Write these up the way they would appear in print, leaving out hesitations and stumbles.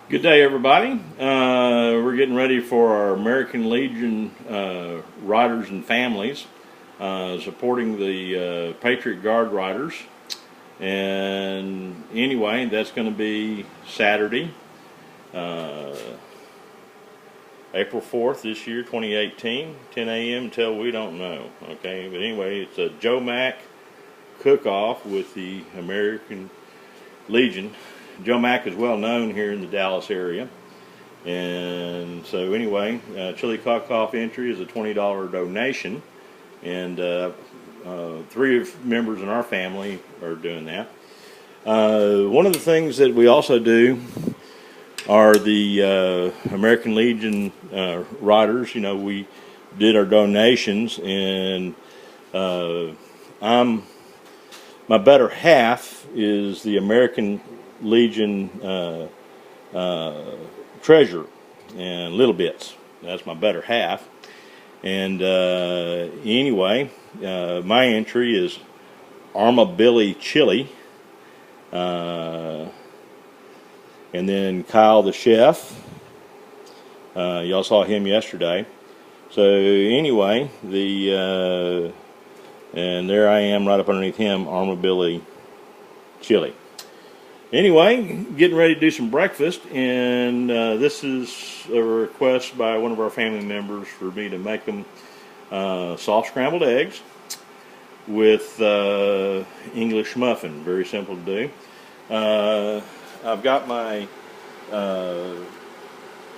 Good day, everybody. We're getting ready for our American Legion riders and families, supporting the Patriot Guard riders. And anyway, that's going to be Saturday, uh, April 4th this year, 2018, 10 a.m. until we don't know. Okay, but anyway, it's a Joe Mack cook-off with the American Legion. Joe Mack is well known here in the Dallas area, and so anyway, chili cook-off entry is a $20 donation, and three members in our family are doing that. One of the things that we also do are the American Legion riders. You know, we did our donations, and my better half is the American Legion treasurer and little bits. That's my better half. And anyway, my entry is Armabilly Chili, and then Kyle the chef. Y'all saw him yesterday. So anyway, and there I am right up underneath him, Armabilly Chili. Anyway, getting ready to do some breakfast, and this is a request by one of our family members for me to make them soft scrambled eggs with English muffin. Very simple to do. I've got my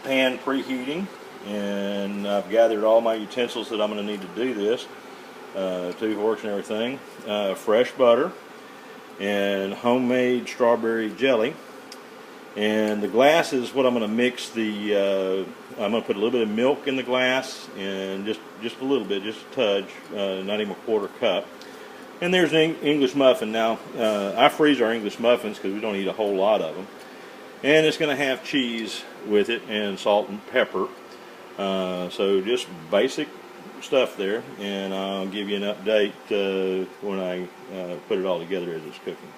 pan preheating, and I've gathered all my utensils that I'm going to need to do this, 2 forks and everything, fresh butter, and homemade strawberry jelly. And the glass is what I'm going to mix the I'm going to put a little bit of milk in the glass, and just a little bit, just a touch, not even a quarter cup. And there's an English muffin. Now I freeze our English muffins because we don't eat a whole lot of them, and it's going to have cheese with it and salt and pepper, so just basic stuff there, and I'll give you an update when I put it all together as it's cooking.